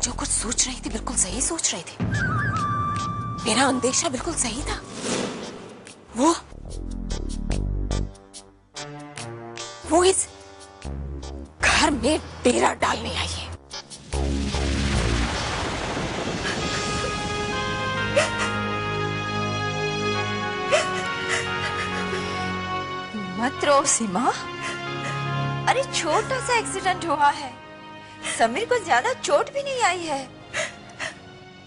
जो कुछ सोच रही थी बिल्कुल सही सोच रही थी। मेरा अंदेशा बिल्कुल सही था। वो इस घर में डेरा डालने आई है। मत रो सीमा। अरे छोटा सा एक्सीडेंट हुआ है, समीर को ज्यादा चोट भी नहीं आई है।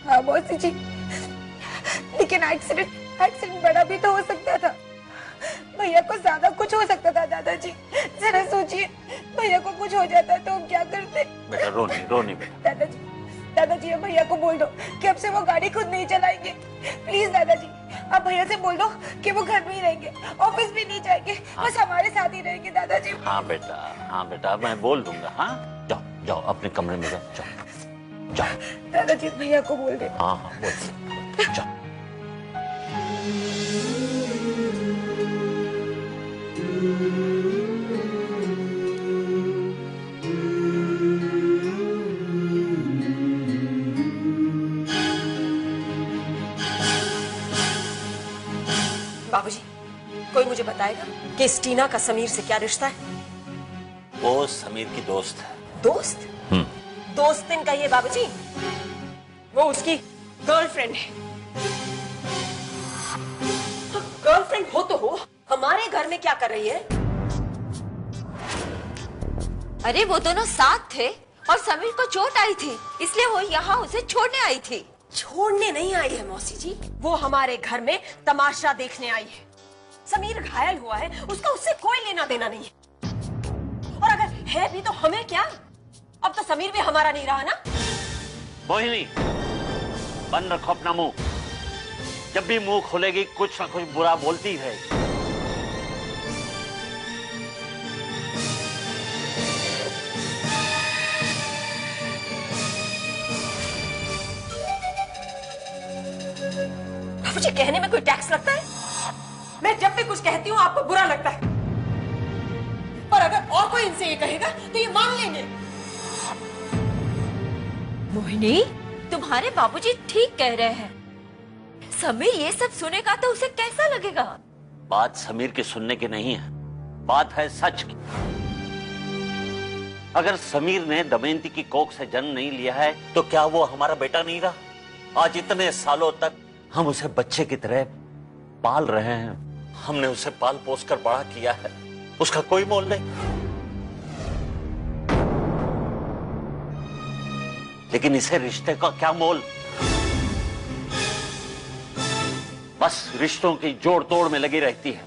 हाँ मौसी जी, लेकिन एक्सीडेंट बड़ा भी तो हो सकता था। भैया को ज्यादा कुछ हो सकता था। दादाजी जरा सोचिए, भैया को कुछ हो जाता तो हम क्या करते। बेटा रोनी बेटा। दादाजी अब भैया को बोल दो कि अब से वो गाड़ी खुद नहीं चलाएंगे। प्लीज दादाजी, आप भैया से बोल दो कि वो घर में ही रहेंगे, ऑफिस भी नहीं जाएंगे। हाँ। बस हमारे साथ ही रहेंगे दादाजी। हाँ बेटा मैं बोल दूंगा। हाँ जाओ अपने कमरे में जाओ। दादाजी भैया को बोल दे। हाँ बोल जाओ। बाबूजी, कोई मुझे बताएगा कि इस टीना का समीर से क्या रिश्ता है? वो समीर की दोस्त है। दोस्त? दोस्त दिन कहिए बाबूजी, वो उसकी गर्लफ्रेंड है। गर्लफ्रेंड हो तो हो, हमारे घर में क्या कर रही है? अरे वो दोनों साथ थे और समीर को चोट आई थी, इसलिए वो यहाँ उसे छोड़ने आई थी। छोड़ने नहीं आई है मौसी जी, वो हमारे घर में तमाशा देखने आई है। समीर घायल हुआ है, उसका उससे कोई लेना देना नहीं है। और अगर है भी तो हमें क्या? अब तो समीर भी हमारा नहीं रहा ना। मोहिनी, बंद रखो अपना मुंह। जब भी मुंह खोलेगी कुछ ना कुछ बुरा बोलती है। मुझे कहने में कोई टैक्स लगता है? मैं जब भी कुछ कहती हूँ आपको बुरा लगता है, और अगर और कोई इनसे ये कहेगा तो ये मान लेंगे। मोहिनी, तुम्हारे बाबूजी ठीक कह रहे हैं। समीर ये सब सुनेगा तो उसे कैसा लगेगा? बात समीर के सुनने की नहीं है, बात है सच की। अगर समीर ने दमयंती की कोख से जन्म नहीं लिया है तो क्या वो हमारा बेटा नहीं रहा? आज इतने सालों तक हम उसे बच्चे की तरह पाल रहे हैं, हमने उसे पाल पोस कर बड़ा किया है, उसका कोई मोल नहीं। लेकिन इसे रिश्ते का क्या मोल? बस रिश्तों की जोड़ तोड़ में लगी रहती है।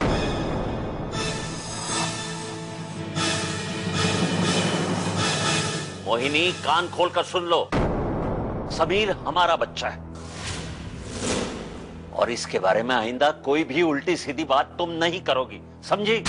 मोहिनी, कान खोलकर सुन लो, समीर हमारा बच्चा है और इसके बारे में आइंदा कोई भी उल्टी सीधी बात तुम नहीं करोगी, समझी?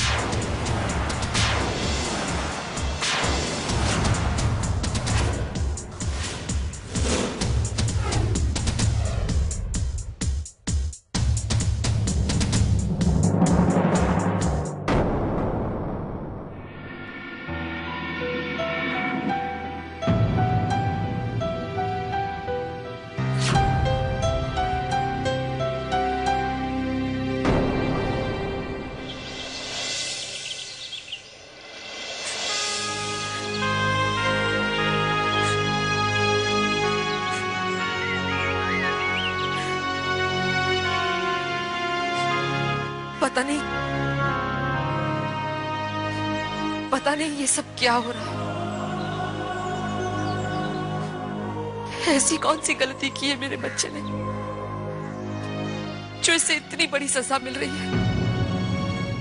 पता नहीं ये सब क्या हो रहा है। ऐसी कौन सी गलती की है मेरे बच्चे ने जो इसे इतनी बड़ी सजा मिल रही है?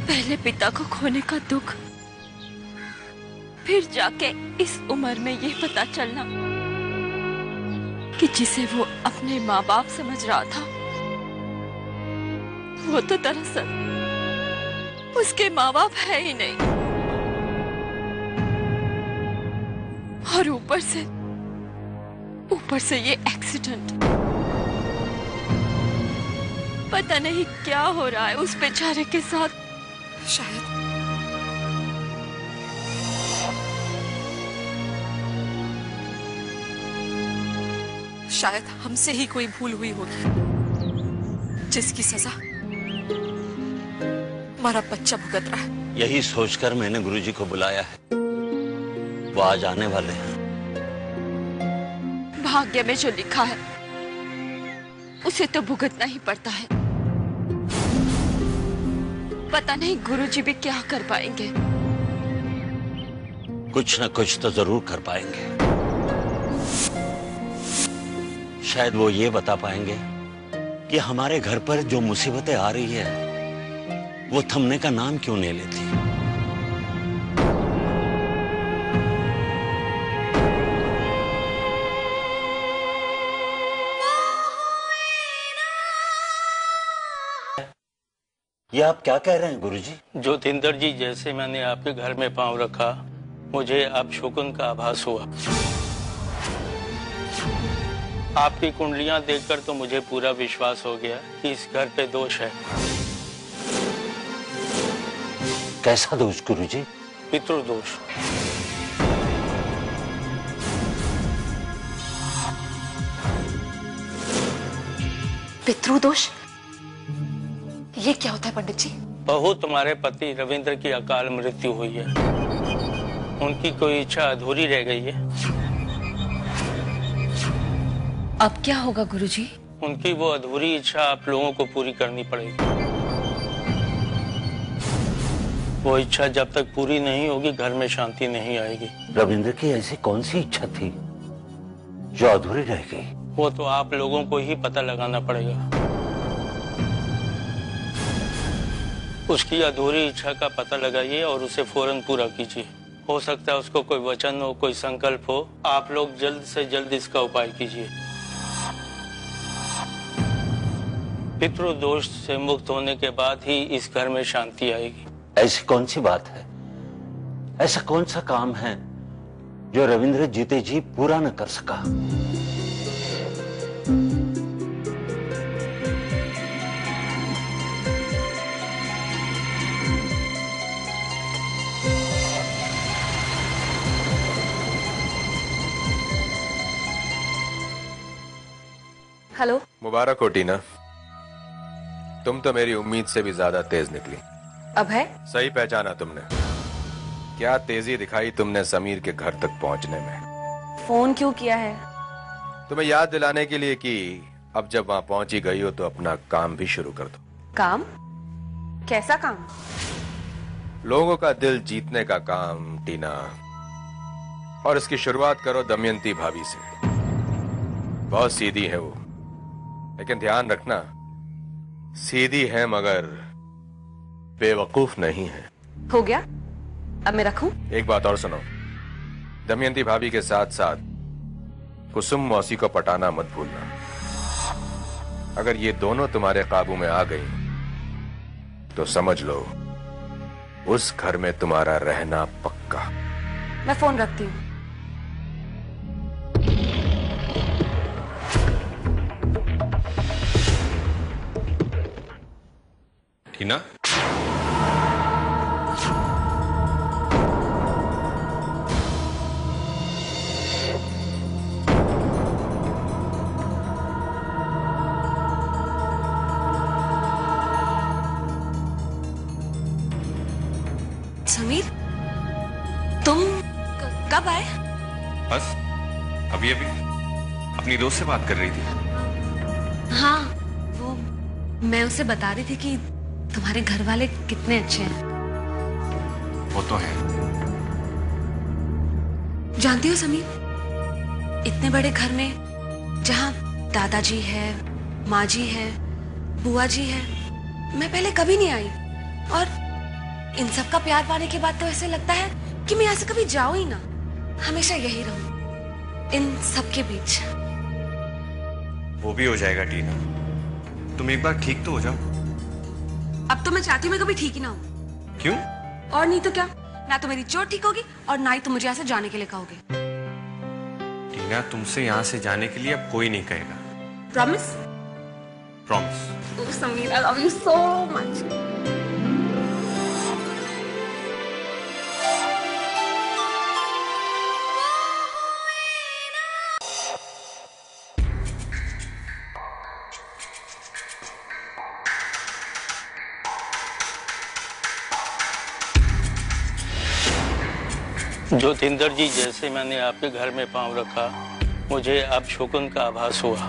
पहले पिता को खोने का दुख, फिर जाके इस उम्र में ये पता चलना कि जिसे वो अपने माँ बाप समझ रहा था वो तो दरअसल उसके माँ बाप है ही नहीं। और ऊपर से ये एक्सीडेंट। पता नहीं क्या हो रहा है उस बेचारे के साथ। शायद शायद हमसे ही कोई भूल हुई होगी जिसकी सजा हमारा बच्चा भुगत रहा है। यही सोचकर मैंने गुरुजी को बुलाया है। वो आज आने वाले हैं। भाग्य में जो लिखा है उसे तो भुगतना ही पड़ता है। पता नहीं गुरुजी भी क्या कर पाएंगे। कुछ न कुछ तो जरूर कर पाएंगे। शायद वो ये बता पाएंगे कि हमारे घर पर जो मुसीबतें आ रही है वो थमने का नाम क्यों नहीं लेती। ये आप क्या कह रहे हैं गुरुजी? ज्योतिंदर जी, जैसे मैंने आपके घर में पांव रखा मुझे आप शकुन का आभास हुआ। आपकी कुंडलियां देखकर तो मुझे पूरा विश्वास हो गया कि इस घर पे दोष है। कैसा दोष गुरुजी? पितृदोष। पितृदोष? ये क्या होता है पंडित जी? बहू, तुम्हारे पति रविंद्र की अकाल मृत्यु हुई है। उनकी कोई इच्छा अधूरी रह गई है। अब क्या होगा गुरुजी? उनकी वो अधूरी इच्छा आप लोगों को पूरी करनी पड़ेगी। वो इच्छा जब तक पूरी नहीं होगी घर में शांति नहीं आएगी। रविंद्र की ऐसी कौन सी इच्छा थी जो अधूरी रह गई? वो तो आप लोगों को ही पता लगाना पड़ेगा। उसकी अधूरी इच्छा का पता लगाइए और उसे फौरन पूरा कीजिए। हो सकता है उसको कोई वचन हो, कोई संकल्प हो। आप लोग जल्द से जल्द इसका उपाय कीजिए। पितृदोष से मुक्त होने के बाद ही इस घर में शांति आएगी। ऐसी कौन सी बात है, ऐसा कौन सा काम है जो रविंद्र जीते जी पूरा न कर सका? हेलो। मुबारक हो टीना, तुम तो मेरी उम्मीद से भी ज्यादा तेज निकली। अब है? सही पहचाना तुमने। क्या तेजी दिखाई तुमने समीर के घर तक पहुंचने में। फोन क्यों किया है? तुम्हें याद दिलाने के लिए कि अब जब वहां पहुंची गई हो तो अपना काम भी शुरू कर दो। काम? कैसा काम? लोगों का दिल जीतने का काम टीना, और इसकी शुरुआत करो दमयंती भाभी से। बहुत सीधी है वो, लेकिन ध्यान रखना, सीधी है मगर बेवकूफ नहीं है। हो गया, अब मैं रखूं? एक बात और सुनो, दमयंती भाभी के साथ साथ कुसुम मौसी को पटाना मत भूलना। अगर ये दोनों तुम्हारे काबू में आ गई तो समझ लो उस घर में तुम्हारा रहना पक्का। मैं फोन रखती हूँ। टीना, समीर, तुम कब आए? बस अभी अभी अपनी दोस्त से बात कर रही थी। हाँ, वो मैं उसे बता रही थी कि तुम्हारे घर वाले कितने अच्छे हैं। वो तो है। जानती हो समीर, इतने बड़े घर में जहाँ दादाजी है, माँ जी है, बुआ जी है, मैं पहले कभी नहीं आई। और इन सब का प्यार पाने के बाद तो ऐसे लगता है कि मैं यहाँ से कभी जाऊं ही ना, हमेशा यही रहूं इन सब के बीच। वो भी हो जाएगा टीना, तुम एक बार ठीक तो हो जाओ। अब तो मैं चाहती हूँ मैं कभी ठीक ही ना हूँ। क्यों? और नहीं तो क्या, ना तो मेरी चोट ठीक होगी और ना ही तुम मुझे यहाँ से जाने के लिए कहोगे। टीना, तुमसे यहाँ से जाने के लिए अब कोई नहीं कहेगा। Promise? Promise. Oh Sameer, I love you so much. Jyotinder ji, जैसे मैंने आपके घर में पांव रखा, मुझे अब शकुन का आभास हुआ।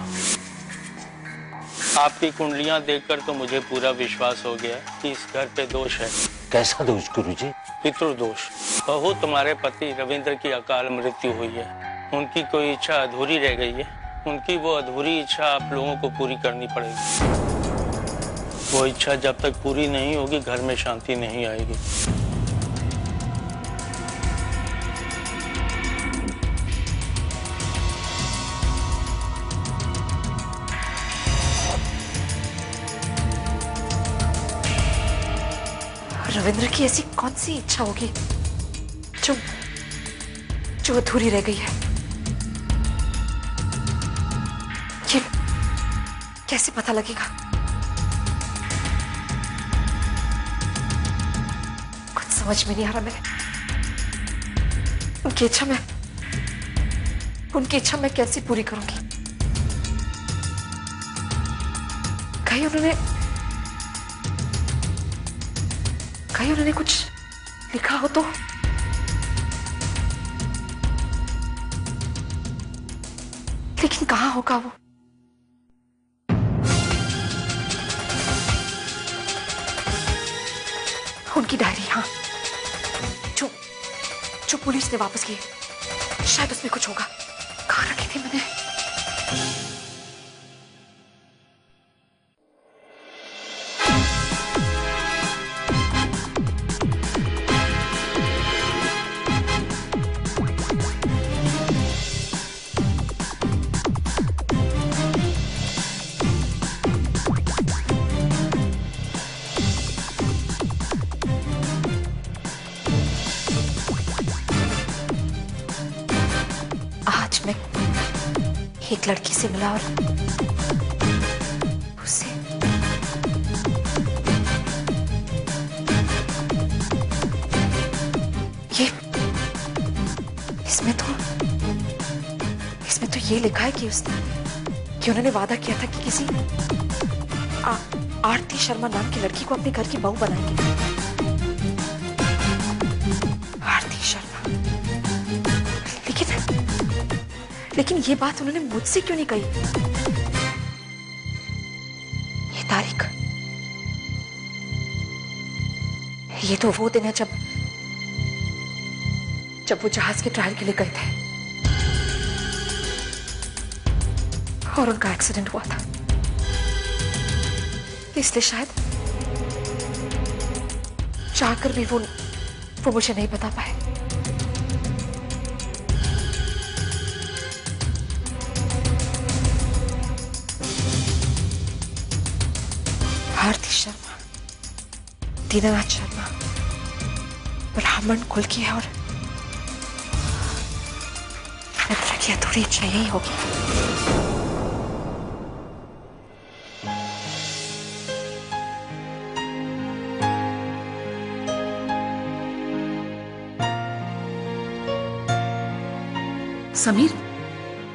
आपकी कुंडलियां देखकर तो मुझे पूरा विश्वास हो गया कि इस घर पे दोष है। कैसा दोष गुरुजी? पितृदोष। बहू, तुम्हारे पति रविंद्र की अकाल मृत्यु हुई है। उनकी कोई इच्छा अधूरी रह गई है। उनकी वो अधूरी इच्छा आप लोगों को पूरी करनी पड़ेगी। वो इच्छा जब तक पूरी नहीं होगी, घर में शांति नहीं आएगी। रविंद्र की ऐसी कौन सी इच्छा होगी जो अधूरी रह गई है? ये कैसे पता लगेगा? कुछ समझ में नहीं आ रहा मेरे। उनकी इच्छा मैं कैसे पूरी करूंगी? कहीं उन्होंने कुछ लिखा हो तो? लेकिन कहाँ होगा वो? उनकी डायरी, हाँ, जो पुलिस ने वापस की, शायद उसमें कुछ होगा। कहाँ रखी थी मैंने? एक लड़की से मिला और उससे इसमें तो ये लिखा है कि उन्होंने वादा किया था कि किसी आरती शर्मा नाम की लड़की को अपने घर की बहू बनाएंगे। आरती शर्मा। लेकिन ये बात उन्होंने मुझसे क्यों नहीं कही? ये तारीख, ये तो वो दिन है जब वो जहाज के ट्रायल के लिए गए थे और उनका एक्सीडेंट हुआ था। इसलिए शायद चाहकर भी वो मुझे नहीं बता पाए। आरती शर्मा, दीनानाथ शर्मा ब्राह्मण कुल की है और रविंद्र की अधूरी इच्छा यही होगी।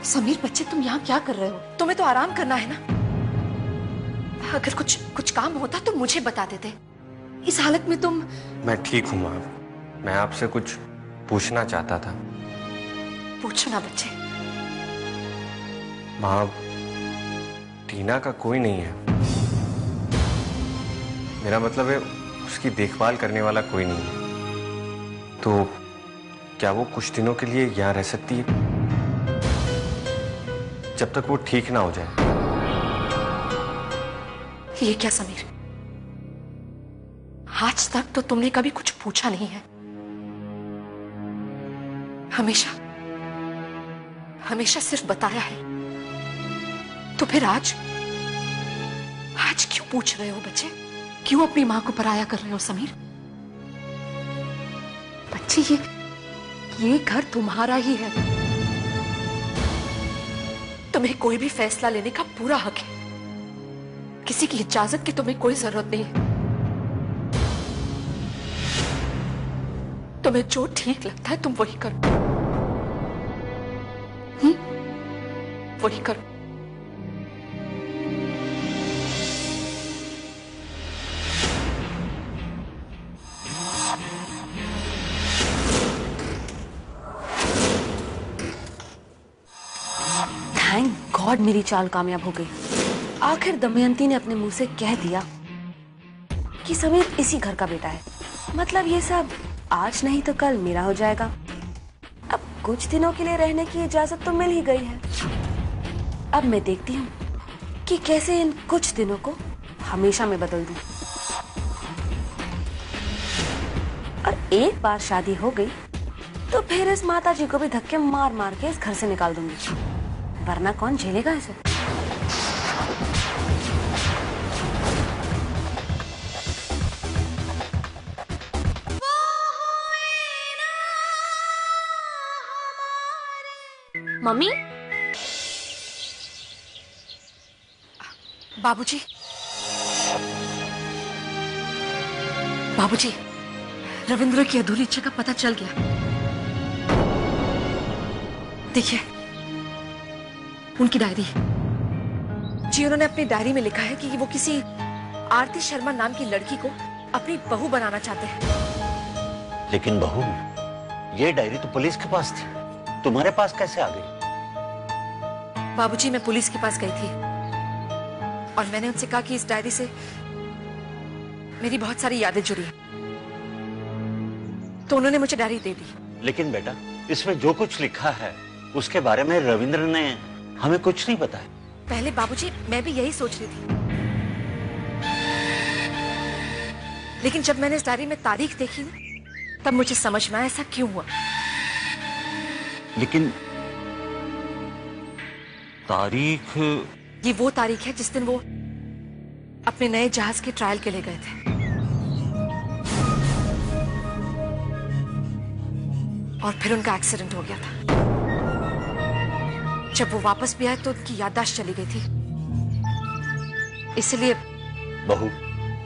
समीर बच्चे, तुम यहाँ क्या कर रहे हो? तुम्हें तो आराम करना है ना। अगर कुछ काम होता तो मुझे बता देते। इस हालत में तुम। मैं ठीक हूँ माँ। मैं आपसे कुछ पूछना चाहता था। पूछो ना बच्चे। माँ, टीना का कोई नहीं है। मेरा मतलब है उसकी देखभाल करने वाला कोई नहीं है। तो क्या वो कुछ दिनों के लिए यहाँ रह सकती है जब तक वो ठीक ना हो जाए? ये क्या समीर, आज तक तो तुमने कभी कुछ पूछा नहीं है। हमेशा सिर्फ बताया है। तो फिर आज क्यों पूछ रहे हो बच्चे? क्यों अपनी मां को पराया कर रहे हो समीर? बच्चे, ये घर तुम्हारा ही है। तुम्हें कोई भी फैसला लेने का पूरा हक है। किसी की इजाजत की तुम्हें कोई जरूरत नहीं है। तुम्हें जो ठीक लगता है तुम वही करो। वही करो। थैंक गॉड मेरी चाल कामयाब हो गई। आखिर दमयंती ने अपने मुंह से कह दिया कि समीर इसी घर का बेटा है। मतलब ये सब आज नहीं तो कल मेरा हो जाएगा। अब कुछ दिनों के लिए रहने की इजाजत तो मिल ही गई है। अब मैं देखती हूँ कि कैसे इन कुछ दिनों को हमेशा में बदल दूं। और एक बार शादी हो गई तो फिर इस माता जी को भी धक्के मार मार के इस घर से निकाल दूंगी, वरना कौन झेलेगा इसे। मम्मी, बाबूजी, बाबूजी, रविंद्र की अधूरी इच्छा का पता चल गया। देखिए, उनकी डायरी। जी, उन्होंने अपनी डायरी में लिखा है कि वो किसी आरती शर्मा नाम की लड़की को अपनी बहू बनाना चाहते हैं। लेकिन बहू, ये डायरी तो पुलिस के पास थी, तुम्हारे पास कैसे आ गई? बाबूजी, मैं पुलिस के पास गई थी और मैंने उनसे कहा कि इस डायरी से मेरी बहुत सारी यादें जुड़ी हैं, तो उन्होंने मुझे डायरी दे दी। लेकिन बेटा, इसमें जो कुछ लिखा है उसके बारे में रविंद्र ने हमें कुछ नहीं बताया। पहले बाबूजी मैं भी यही सोच रही थी, लेकिन जब मैंने इस डायरी में तारीख देखी ना, तब मुझे समझ में आया ऐसा क्यों हुआ। लेकिन तारीख, ये वो तारीख है जिस दिन वो अपने नए जहाज के ट्रायल के लिए गए थे, और फिर उनका एक्सीडेंट हो गया था। जब वो वापस भी आए तो उनकी याददाश्त चली गई थी। इसलिए बहू,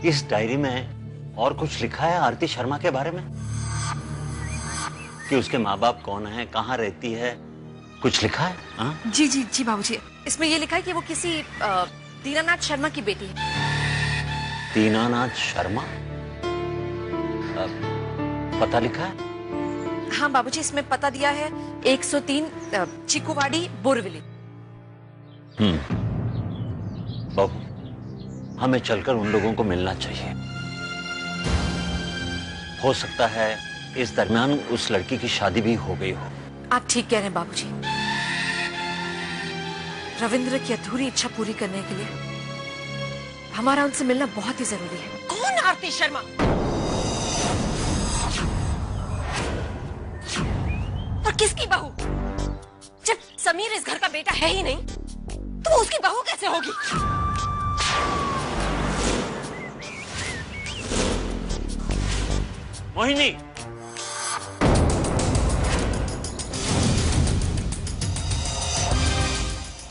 इस डायरी में और कुछ लिखा है आरती शर्मा के बारे में? कि उसके माँ बाप कौन है, कहाँ रहती है, कुछ लिखा है? हाँ? जी जी जी बाबूजी, इसमें ये लिखा है कि वो किसी दीनानाथ शर्मा की बेटी है। दीनानाथ शर्मा? पता लिखा है? हाँ बाबूजी, इसमें पता दिया है 103 चिकुवाड़ी बोरविली। बहू, हमें चलकर उन लोगों को मिलना चाहिए। हो सकता है इस दरमियान उस लड़की की शादी भी हो गई हो। आप ठीक कह रहे हैं बाबूजी। रविंद्र की अधूरी इच्छा पूरी करने के लिए हमारा उनसे मिलना बहुत ही जरूरी है। कौन आरती शर्मा? और किसकी बहू? जब समीर इस घर का बेटा है ही नहीं, तो वो उसकी बहू कैसे होगी? मोहिनी,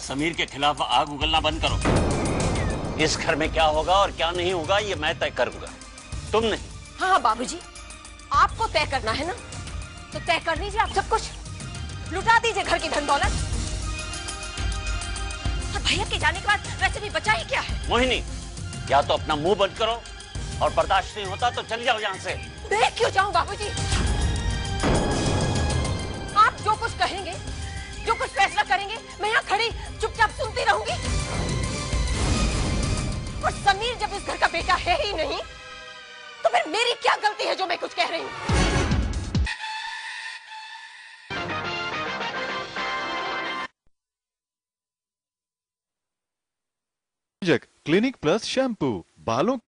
समीर के खिलाफ आग उगलना बंद करो। इस घर में क्या होगा और क्या नहीं होगा ये मैं तय करूंगा, तुम नहीं। हाँ हाँ बाबूजी, आपको तय करना है ना, तो तय कर लीजिए। आप सब कुछ लुटा दीजिए, घर की धन दौलत। और भैया के जाने के बाद वैसे भी बचा ही क्या है? मोहिनी, या तो अपना मुंह बंद करो और बर्दाश्त नहीं होता तो चल जाओ यहाँ से। देख क्यों जाऊं बाबूजी? आप जो कुछ कहेंगे, जो कुछ फैसला करेंगे, मैं यहाँ खड़ी चुपचाप सुनती रहूंगी। और समीर जब इस घर का बेटा है ही नहीं, तो फिर मेरी क्या गलती है जो मैं कुछ कह रही हूँ? क्लिनिक प्लस शैम्पू बालों